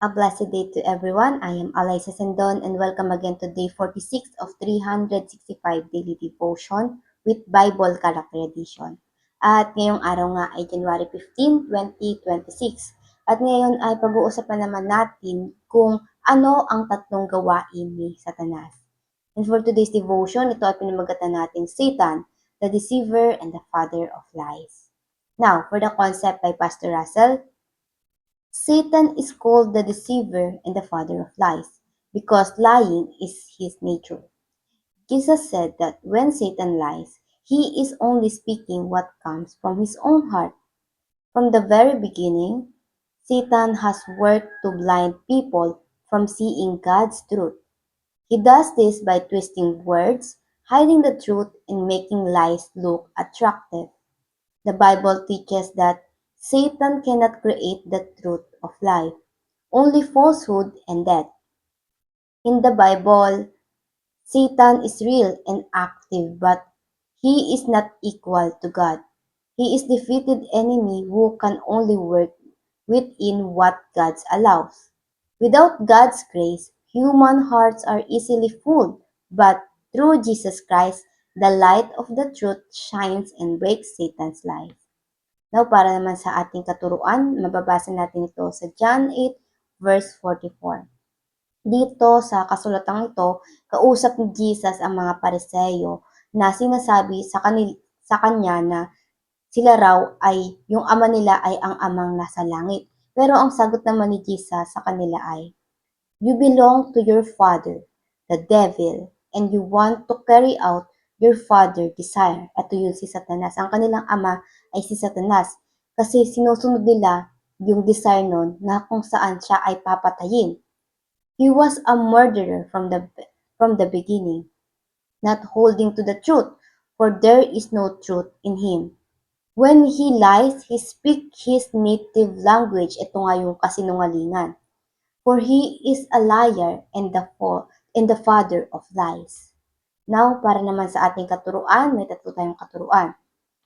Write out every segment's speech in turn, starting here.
A blessed day to everyone. I am Alaysa Sendon and welcome again to day 46 of 365 Daily Devotion with Bible Character Edition. At ngayong araw nga ay January 15, 2026. At ngayon ay pag-uusapan naman natin kung ano ang tatlong gawain ni Satanas. And for today's devotion, ito ay pinamagatan natin Satan, the deceiver and the father of lies. Now, for the concept by Pastor Russell, Satan is called the deceiver and the father of lies because lying is his nature. Jesus said that when Satan lies, he is only speaking what comes from his own heart. From the very beginning, Satan has worked to blind people from seeing God's truth. He does this by twisting words, hiding the truth, and making lies look attractive. The Bible teaches that Satan cannot create the truth of life, only falsehood and death. In the Bible, Satan is real and active, but he is not equal to God. He is defeated enemy who can only work within what God allows. Without God's grace, human hearts are easily fooled, but through Jesus Christ, the light of the truth shines and breaks Satan's life. Now, para naman sa ating katuruan, mababasa natin ito sa John 8 verse 44. Dito sa kasulatang ito, kausap ni Jesus ang mga Pariseo na sinasabi sa kanya na sila raw ay, yung ama nila ay ang amang nasa langit. Pero ang sagot naman ni Jesus sa kanila ay, "You belong to your father, the devil, and you want to carry out your father's desire." Ito yun si Satanas. Ang kanilang ama ay si Satanas kasi sinusunod nila yung desire nun na kung saan siya ay papatayin. He was a murderer from the beginning, not holding to the truth, for there is no truth in him. When he lies, he speaks his native language. Ito nga yung kasinungalingan. For he is a liar and the father of lies. Now, para naman sa ating katuruan, may tatlo tayong katuruan.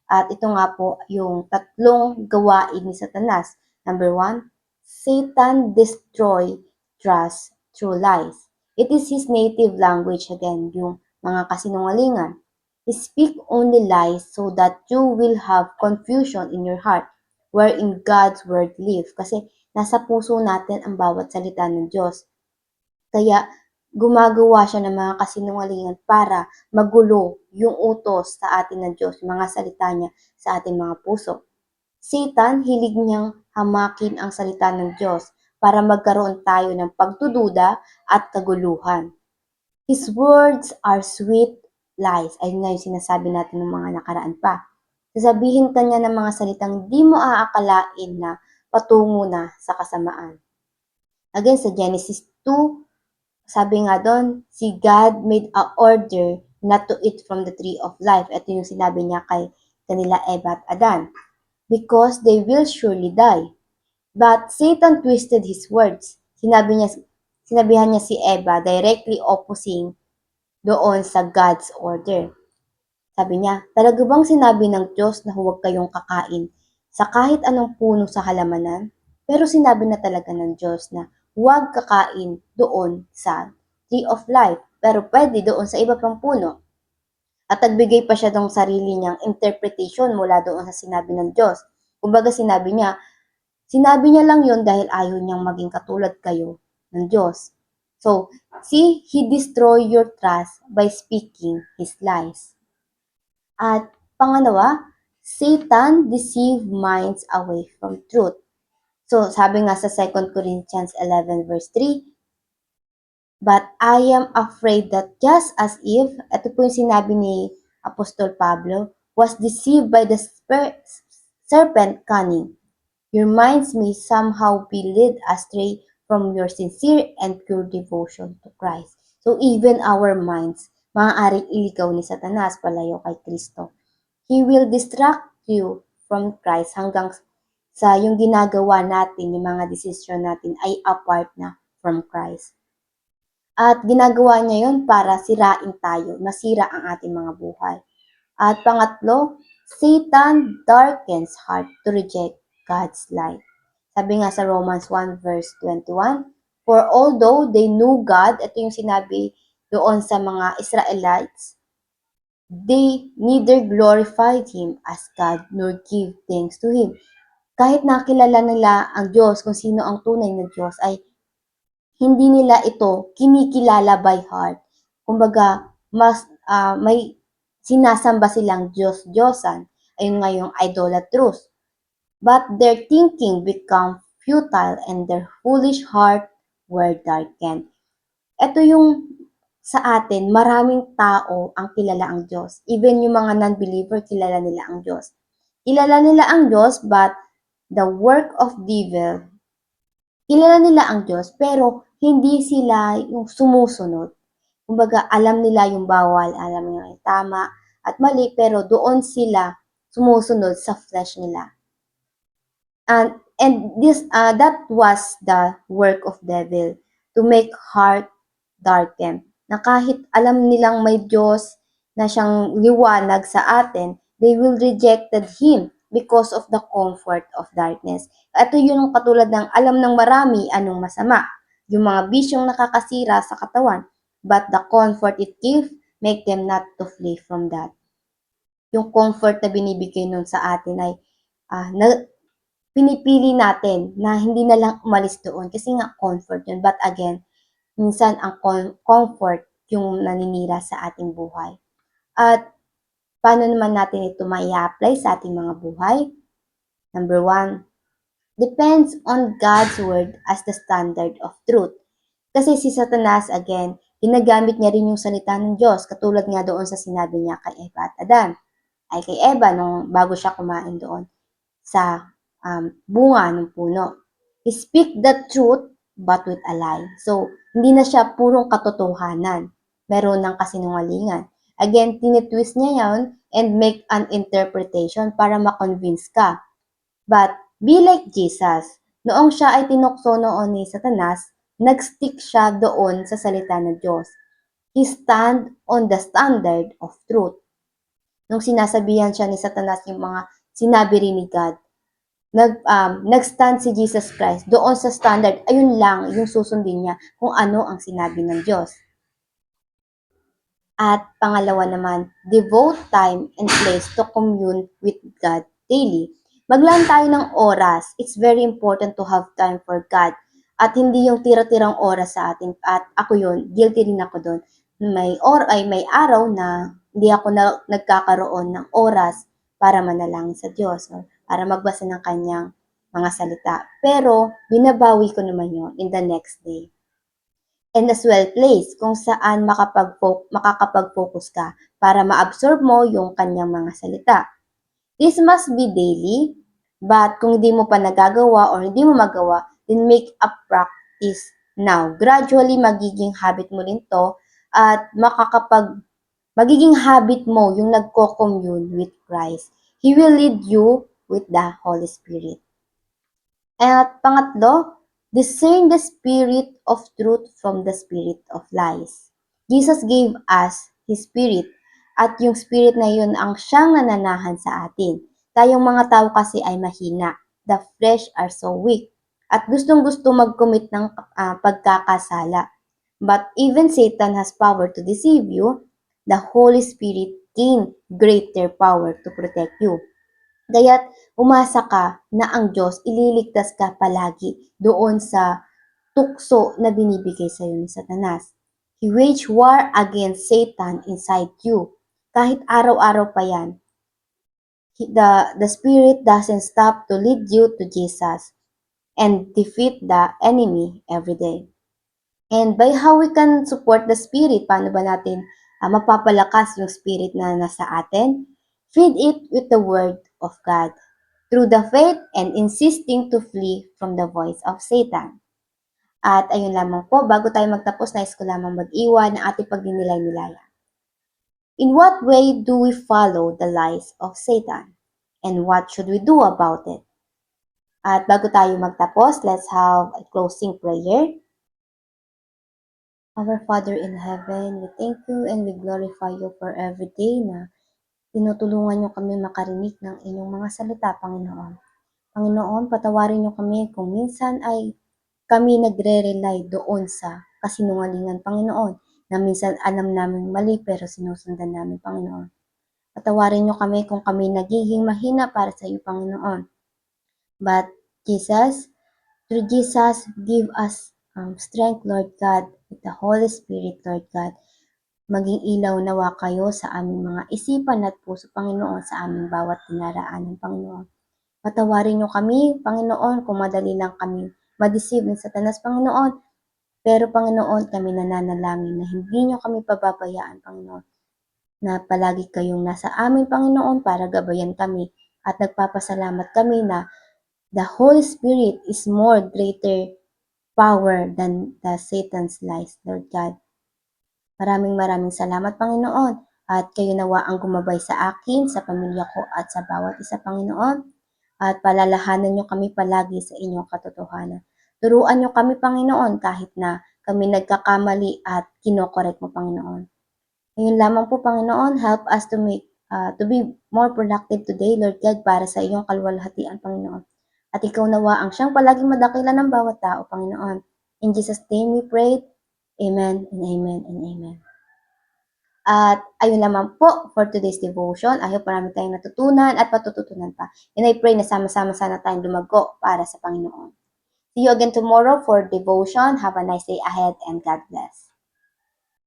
At ito nga po yung tatlong gawain ni Satanas. Number 1, Satan destroy trust through lies. It is his native language again, yung mga kasinungalingan. He speak only lies so that you will have confusion in your heart, wherein God's word live. Kasi nasa puso natin ang bawat salita ng Diyos. Kaya gumagawa siya ng mga kasinungalingan para magulo yung utos sa atin ng Diyos, yung mga salita niya sa ating mga puso. Satan, hilig niyang hamakin ang salita ng Diyos para magkaroon tayo ng pagdududa at kaguluhan. His words are sweet lies. Ayun nga yung sinasabi natin ng mga nakaraan pa. Sasabihin ka niya ng mga salitang di mo aakalain na patungo na sa kasamaan. Again, sa Genesis 2, sabi nga doon, si God made a order not to eat from the tree of life. Ito yung sinabi niya kay kanila Eva at Adan. Because they will surely die. But Satan twisted his words. Sinabihan niya si Eva directly opposing doon sa God's order. Sabi niya, talaga bang sinabi ng Diyos na huwag kayong kakain sa kahit anong puno sa halamanan? Pero sinabi na talaga ng Diyos na huwag kakain doon sa tree of life, pero pwede doon sa iba pang puno. At nagbigay pa siya ng sarili niyang interpretation mula doon sa sinabi ng Diyos. Kumbaga sinabi niya lang yon dahil ayaw niyang maging katulad kayo ng Diyos. So, see, he destroy your trust by speaking his lies. At pangalawa, Satan deceive minds away from truth. So, sabi nga sa 2 Corinthians 11 verse 3, "But I am afraid that just as Eve," ito po yung sinabi ni Apostol Pablo, "was deceived by the serpent cunning, your minds may somehow be led astray from your sincere and pure devotion to Christ." So even our minds, maaaring iligaw ni Satanas palayo kay Kristo. He will distract you from Christ hanggang sa yung ginagawa natin, yung mga desisyon natin ay apart na from Christ. At ginagawa niya yon para sirain tayo, masira ang ating mga buhay. At pangatlo, Satan darkens heart to reject God's light. Sabi nga sa Romans 1 verse 21, for although they knew God, ito yung sinabi doon sa mga Israelites, they neither glorified Him as God nor give thanks to Him. Kahit nakilala nila ang Diyos, kung sino ang tunay na Diyos, ay hindi nila ito kinikilala by heart. Kumbaga, may sinasamba silang Diyos-Diyosan. Ayun nga yung idolatrous. But their thinking become futile and their foolish heart were darkened. Ito yung sa atin, maraming tao ang kilala ang Diyos. Even yung mga non-believer, kilala nila ang Diyos. Kilala nila ang Diyos, but the work of devil, kilala nila ang Diyos, pero hindi sila yung sumusunod. Kumbaga, alam nila yung bawal, alam nila yung tama at mali, pero doon sila sumusunod sa flesh nila. And this that was the work of devil, to make heart darken. Na kahit alam nilang may Diyos na siyang liwanag sa atin, they will rejected Him because of the comfort of darkness. Ito yung katulad ng alam ng marami anong masama. Yung mga bisyong nakakasira sa katawan, but the comfort it gives make them not to flee from that. Yung comfort na binibigay nun sa atin ay na, pinipili natin na hindi na lang umalis doon kasi nga comfort yun. But again, minsan ang comfort yung naninira sa ating buhay. At paano naman natin ito mai-apply sa ating mga buhay? Number one, depends on God's word as the standard of truth. Kasi si Satanas, again, ginagamit niya rin yung salita ng Diyos, katulad nga doon sa sinabi niya kay Eva at Adan, ay kay Eva nung bago siya kumain doon sa bunga ng puno. Speak the truth but with a lie. So, hindi na siya purong katotohanan. Meron ng kasinungalingan. Again, tinitwist niya yan and make an interpretation para ma-convince ka. But be like Jesus. Noong siya ay tinukso noon ni Satanas, nag-stick siya doon sa salita ng Diyos. He stand on the standard of truth. Nung sinasabihan siya ni Satanas yung mga sinabi rin ni God, nag-stand si Jesus Christ doon sa standard, ayun lang yung susundin niya kung ano ang sinabi ng Diyos. At pangalawa naman, devote time and place to commune with God daily. Maglaan tayo ng oras. It's very important to have time for God. At hindi yung tira-tirang oras sa atin. At ako yun, guilty rin ako doon. May araw na hindi ako nagkakaroon ng oras para manalangin sa Diyos or para magbasa ng kanyang mga salita. Pero binabawi ko naman yun in the next day. And as well place kung saan makakapag-focus ka para ma-absorb mo yung kanyang mga salita. This must be daily, but kung hindi mo pa nagagawa or hindi mo magawa, then make a practice now. Gradually, magiging habit mo rin to at magiging habit mo yung nagko-commune with Christ. He will lead you with the Holy Spirit. At pangatlo, discern the spirit of truth from the spirit of lies. Jesus gave us His Spirit at yung Spirit na yun ang siyang nananahan sa atin. Tayong mga tao kasi ay mahina. The flesh are so weak. At gustong-gusto mag-commit ng pagkakasala. But even Satan has power to deceive you. The Holy Spirit gain greater power to protect you. Kaya't umasa ka na ang Diyos ililigtas ka palagi doon sa tukso na binibigay sa iyo ni Satanas. He wage war against Satan inside you. Kahit araw-araw pa yan, the Spirit doesn't stop to lead you to Jesus and defeat the enemy every day. And by how we can support the Spirit, paano ba natin mapapalakas yung Spirit na nasa atin? Feed it with the Word of God through the faith and insisting to flee from the voice of Satan. At ayun lamang po, bago tayo magtapos, nais ko lamang mag-iwan ng ating pagninilay-nilaya. In what way do we follow the lies of Satan? And what should we do about it? At bago tayo magtapos, let's have a closing prayer. Our Father in heaven, we thank you and we glorify you for every day na tinutulungan niyo kami makarinig ng inyong mga salita, Panginoon. Panginoon, patawarin niyo kami kung minsan ay kami nagre-rely doon sa kasinungalingan, Panginoon, na minsan alam naming mali pero sinusundan namin, Panginoon. Patawarin niyo kami kung kami nagiging mahina para sa iyo, Panginoon. But Jesus, through Jesus, give us strength, Lord God, with the Holy Spirit, Lord God. Maging ilaw nawa kayo sa aming mga isipan at puso, Panginoon, sa aming bawat dinaraanan, Panginoon. Patawarin niyo kami, Panginoon, kung madali lang kami ma-deceive ng Satanas, Panginoon. Pero, Panginoon, kami nananalangin na hindi niyo kami pababayaan, Panginoon, na palagi kayong nasa amin, Panginoon, para gabayan kami. At nagpapasalamat kami na the Holy Spirit is more greater power than the Satan's lies, Lord God. Maraming salamat, Panginoon, at kayo nawa ang gumabay sa akin, sa pamilya ko at sa bawat isa, Panginoon, at palalahanan niyo kami palagi sa inyong katotohanan. Turuan niyo kami, Panginoon, kahit na kami nagkakamali at kino-correct mo, Panginoon. Ngayon lamang po, Panginoon, help us to be more productive today, Lord God, para sa iyong kaluwalhatian, Panginoon. At ikaw nawa ang siyang palaging madakilan ng bawat tao, Panginoon. In Jesus' name we pray. Amen and amen and amen. At ayun lamang po for today's devotion. I hope marami tayong natutunan at patututunan pa. And I pray na sama-sama sana tayong lumago para sa Panginoon. See you again tomorrow for devotion. Have a nice day ahead and God bless.